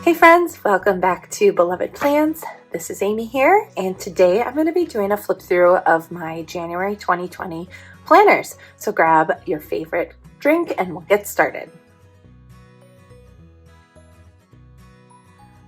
Hey friends, welcome back to Beloved Plans. This is Amy here, and today I'm going to be doing a flip through of my January 2020 planners. So grab your favorite drink and we'll get started.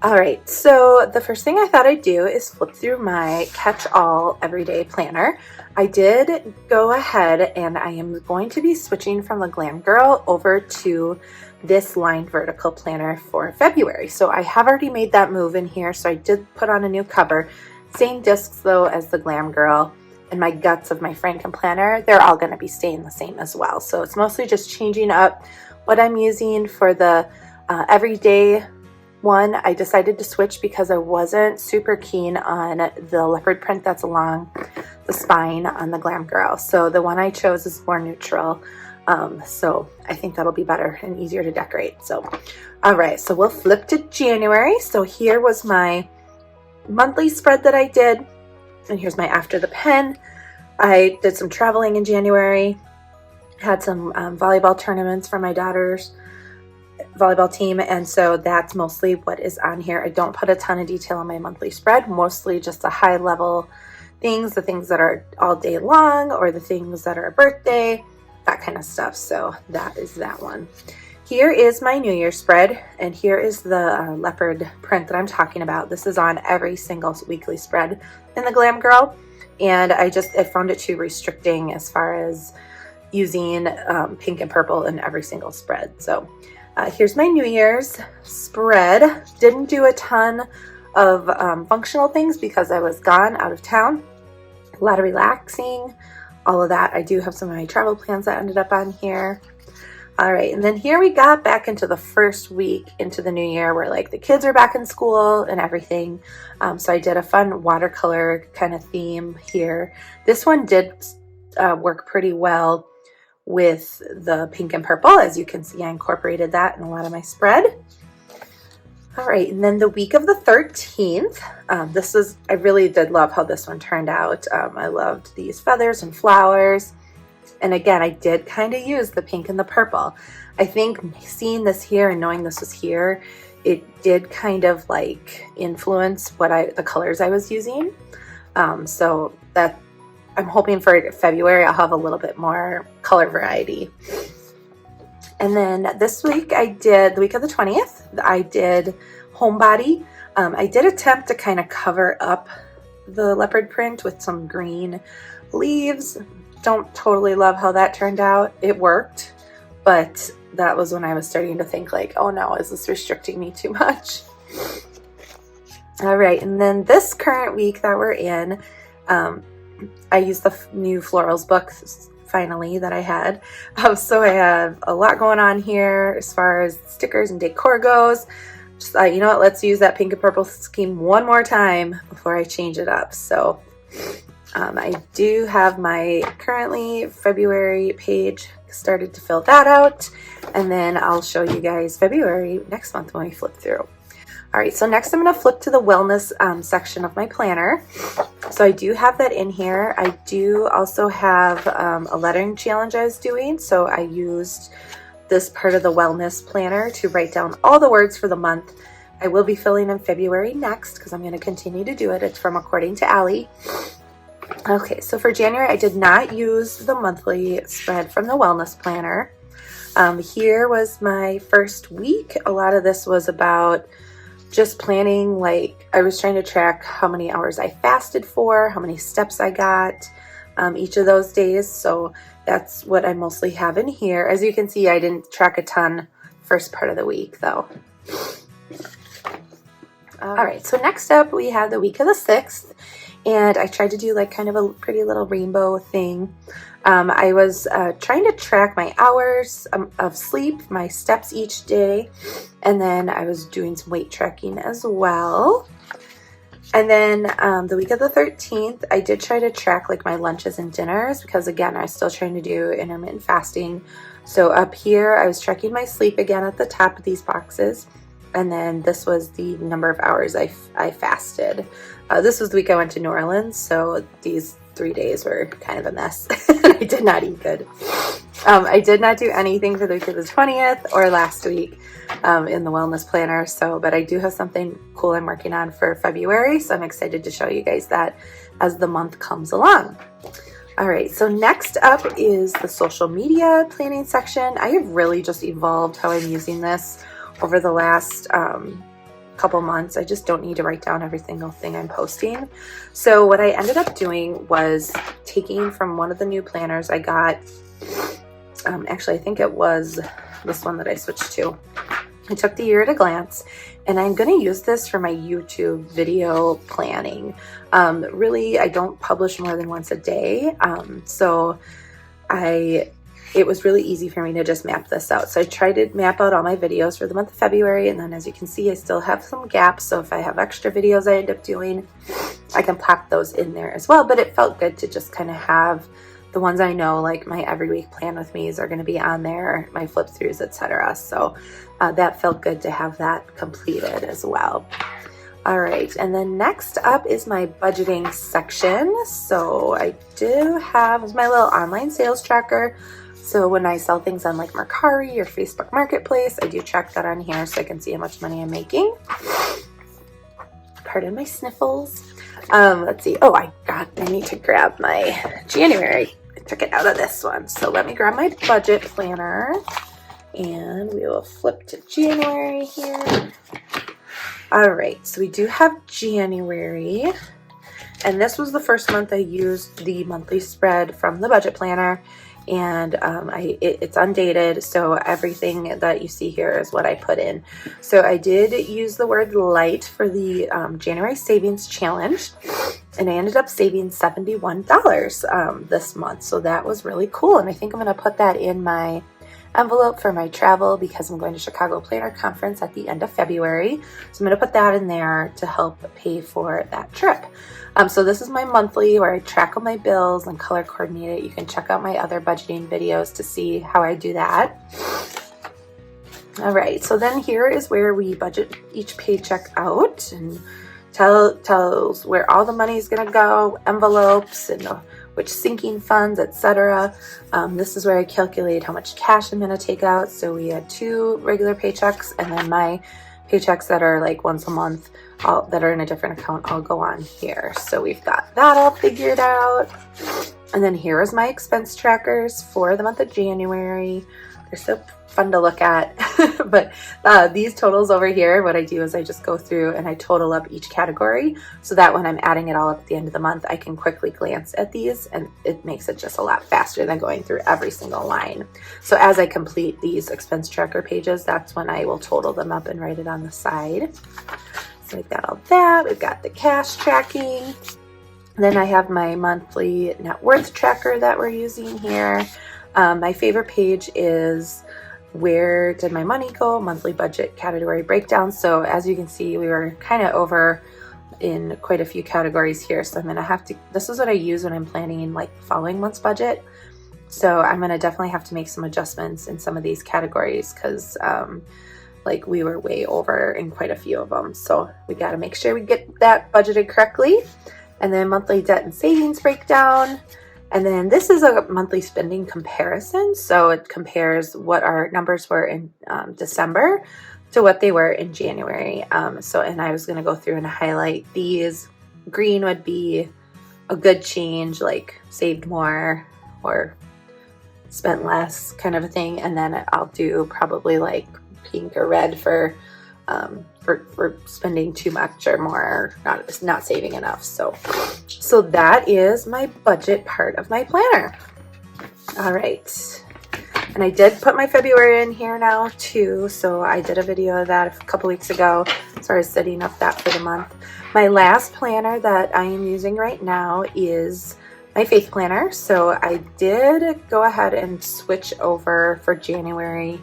Alright, so the first thing I thought I'd do is flip through my catch-all everyday planner. I did go ahead and I am going to be switching from the Glam Girl over to this lined vertical planner for February. So I have already made that move in here, so I did put on a new cover. Same discs though as the Glam Girl, and my guts of my Franken planner, they're all going to be staying the same as well. So it's mostly just changing up what I'm using for the everyday one. I decided to switch because I wasn't super keen on the leopard print that's along the spine on the Glam Girl. So the one I chose is more neutral. So I think that'll be better and easier to decorate. So, all right, so we'll flip to January. So here was my monthly spread that I did. And here's my after the pen. I did some traveling in January, had some volleyball tournaments for my daughter's volleyball team, and so that's mostly what is on here. I don't put a ton of detail on my monthly spread, mostly just the high level things, the things that are all day long or the things that are a birthday, that kind of stuff. So that is that one. Here is my New Year spread, and here is the leopard print that I'm talking about. This is on every single weekly spread in the Glam Girl, and I found it too restricting as far as using pink and purple in every single spread. So here's my New Year's spread. Didn't do a ton of functional things because I was gone out of town. A lot of relaxing, all of that. I do have some of my travel plans that ended up on here. All right, and then here we got back into the first week into the new year where like the kids are back in school and everything. So I did a fun watercolor kind of theme here. This one did work pretty well with the pink and purple. As you can see, I incorporated that in a lot of my spread. All right, and then the week of the 13th, I really did love how this one turned out. I loved these feathers and flowers. And again, I did kind of use the pink and the purple. I think seeing this here and knowing this was here, it did kind of like influence the colors I was using. So that I'm hoping for February, I'll have a little bit more color variety. And then this week the week of the 20th, I did homebody. I did attempt to kind of cover up the leopard print with some green leaves. Don't totally love how that turned out. It worked, but that was when I was starting to think like, oh no, is this restricting me too much? All right, and then this current week that we're in, I used the new Florals book finally that I had. So I have a lot going on here as far as stickers and decor goes. Just you know what, let's use that pink and purple scheme one more time before I change it up. So I do have my currently February page started to fill that out, and then I'll show you guys February next month when we flip through. All right, so next I'm going to flip to the wellness section of my planner. So I do have that in here. I do also have a lettering challenge I was doing. So I used this part of the wellness planner to write down all the words for the month. I will be filling in February next because I'm going to continue to do it. It's from According to Allie. Okay, so for January, I did not use the monthly spread from the wellness planner. Here was my first week. A lot of this was about just planning, like I was trying to track how many hours I fasted for, how many steps I got each of those days. So that's what I mostly have in here. As you can see, I didn't track a ton first part of the week though. All right, so next up we have the week of the 6th, and I tried to do like kind of a pretty little rainbow thing. I was trying to track my hours of sleep, my steps each day, and then I was doing some weight tracking as well. And then the week of the 13th, I did try to track like my lunches and dinners because again, I was still trying to do intermittent fasting. So up here, I was tracking my sleep again at the top of these boxes. And then this was the number of hours I fasted. This was the week I went to New Orleans, so these 3 days were kind of a mess. I did not eat good. I did not do anything for the week of the 20th or last week in the wellness planner. But I do have something cool I'm working on for February. So I'm excited to show you guys that as the month comes along. All right, so next up is the social media planning section. I have really just evolved how I'm using this over the last couple months. I just don't need to write down every single thing I'm posting. So what I ended up doing was taking from one of the new planners I got, actually I think it was this one that I switched to. I took the year at a glance, and I'm going to use this for my YouTube video planning. Really, I don't publish more than once a day, so it was really easy for me to just map this out. So I tried to map out all my videos for the month of February, and then as you can see, I still have some gaps. So if I have extra videos I end up doing, I can plop those in there as well. But it felt good to just kind of have the ones I know, like my every week plan with me's are going to be on there, my flip throughs, etc. So that felt good to have that completed as well. All right, and then next up is my budgeting section. So I do have my little online sales tracker. So when I sell things on like Mercari or Facebook Marketplace, I do track that on here so I can see how much money I'm making. Pardon my sniffles. Let's see. Oh, I need to grab my January. I took it out of this one. So let me grab my budget planner and we will flip to January here. All right, so we do have January, and this was the first month I used the monthly spread from the budget planner, and it's undated, so everything that you see here is what I put in. So I did use the word light for the January savings challenge, and I ended up saving $71 this month, so that was really cool, and I think I'm going to put that in my envelope for my travel because I'm going to Chicago Planner Conference at the end of February. So I'm going to put that in there to help pay for that trip. So this is my monthly where I track all my bills and color coordinate it. You can check out my other budgeting videos to see how I do that. All right, so then here is where we budget each paycheck out and tells where all the money is going to go, envelopes, and which sinking funds, etc. This is where I calculate how much cash I'm going to take out. So we had 2 regular paychecks, and then my paychecks that are like once a month, that are in a different account, I'll go on here. So we've got that all figured out. And then here is my expense trackers for the month of January. They're so fun to look at. But these totals over here, what I do is I just go through and I total up each category so that when I'm adding it all up at the end of the month, I can quickly glance at these, and it makes it just a lot faster than going through every single line. So as I complete these expense tracker pages, that's when I will total them up and write it on the side. So we've got all that. We've got the cash tracking. Then I have my monthly net worth tracker that we're using here. My favorite page is where did my money go, monthly budget category breakdown. So as you can see, we were kind of over in quite a few categories here. So I'm going to have to, this is what I use when I'm planning like the following month's budget. So I'm going to definitely have to make some adjustments in some of these categories because like we were way over in quite a few of them. So we got to make sure we get that budgeted correctly. And then monthly debt and savings breakdown. And then this is a monthly spending comparison. So it compares what our numbers were in December to what they were in January. And I was going to go through and highlight these. Green would be a good change, like saved more or spent less kind of a thing. And then I'll do probably like pink or red for spending too much or more, not saving enough. So that is my budget part of my planner. All right. And I did put my February in here now too. So I did a video of that a couple weeks ago. So I was setting up that for the month. My last planner that I am using right now is my Faith planner. So I did go ahead and switch over for February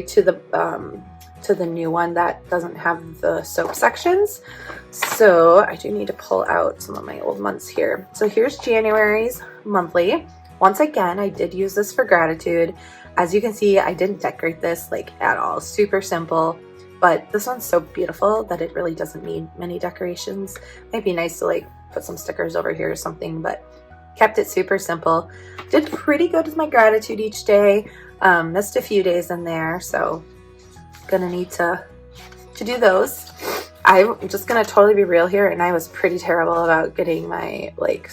to the new one that doesn't have the soap sections. So I do need to pull out some of my old months here. So here's January's monthly. Once again, I did use this for gratitude. As you can see, I didn't decorate this like at all. Super simple, but this one's so beautiful that it really doesn't need many decorations. Might be nice to like put some stickers over here or something, but kept it super simple. Did pretty good with my gratitude each day. Missed a few days in there, so gonna need to do those. I'm just gonna totally be real here, and I was pretty terrible about getting my like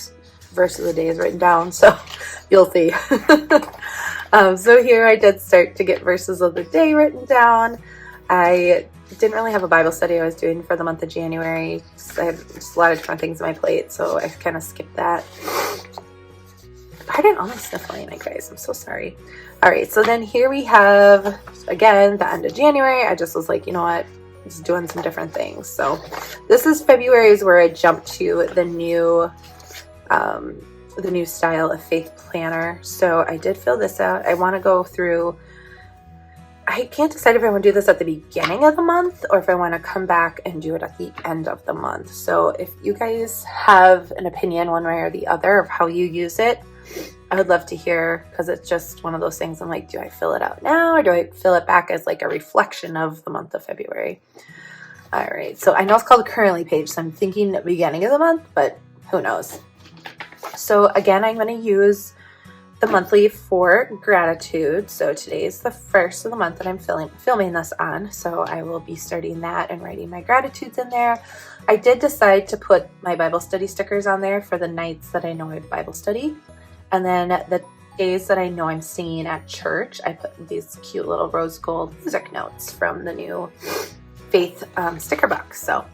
verse of the days written down, so you'll see. So here I did start to get verses of the day written down. I didn't really have a Bible study I was doing for the month of January. I had just a lot of different things on my plate, so I kind of skipped that. Pardon all my sniffling, guys. I'm so sorry. All right, so then here we have, again, the end of January. I just was like, you know what? Just doing some different things. So this is February's where I jumped to the new style of faith planner. So I did fill this out. I want to go through, I can't decide if I want to do this at the beginning of the month or if I want to come back and do it at the end of the month. So if you guys have an opinion one way or the other of how you use it, I would love to hear, because it's just one of those things. I'm like, do I fill it out now or do I fill it back as like a reflection of the month of February? All right, so I know it's called a currently page, so I'm thinking the beginning of the month, but who knows? So again, I'm going to use the monthly for gratitude. So today is the first of the month that I'm filming this on. So I will be starting that and writing my gratitudes in there. I did decide to put my Bible study stickers on there for the nights that I know I have Bible study. And then the days that I know I'm singing at church, I put these cute little rose gold music notes from the new Faith sticker box. So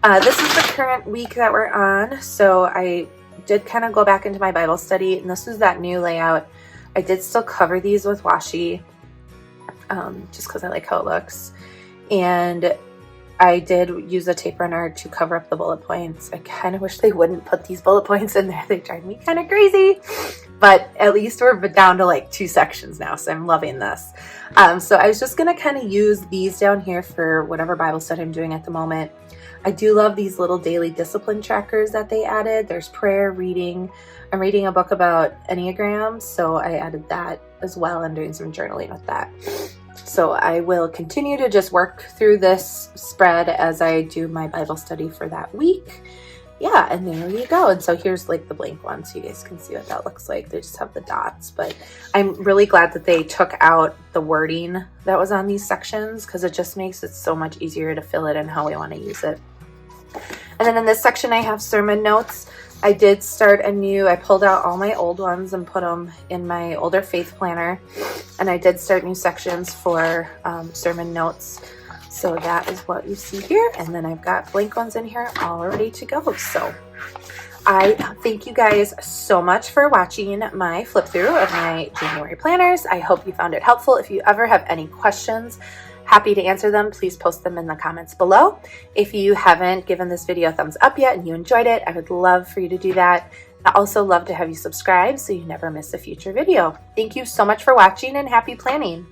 this is the current week that we're on. So I did kind of go back into my Bible study, and this is that new layout. I did still cover these with washi, just because I like how it looks. And I did use a tape runner to cover up the bullet points. I kind of wish they wouldn't put these bullet points in there. They drive me kind of crazy, but at least we're down to like 2 sections now, so I'm loving this. So I was just going to kind of use these down here for whatever Bible study I'm doing at the moment. I do love these little daily discipline trackers that they added. There's prayer, reading. I'm reading a book about Enneagrams, so I added that as well and doing some journaling with that. So I will continue to just work through this spread as I do my Bible study for that week. Yeah, and there you go. And so here's like the blank one, so you guys can see what that looks like. They just have the dots, but I'm really glad that they took out the wording that was on these sections, because it just makes it so much easier to fill it in how we want to use it. And then in this section I have sermon notes. I did start I pulled out all my old ones and put them in my older faith planner, and I did start new sections for sermon notes. So that is what you see here, and then I've got blank ones in here all ready to go. So I thank you guys so much for watching my flip through of my January planners. I hope you found it helpful. If you ever have any questions, happy to answer them. Please post them in the comments below. If you haven't given this video a thumbs up yet and you enjoyed it, I would love for you to do that. I also love to have you subscribe so you never miss a future video. Thank you so much for watching, and happy planning.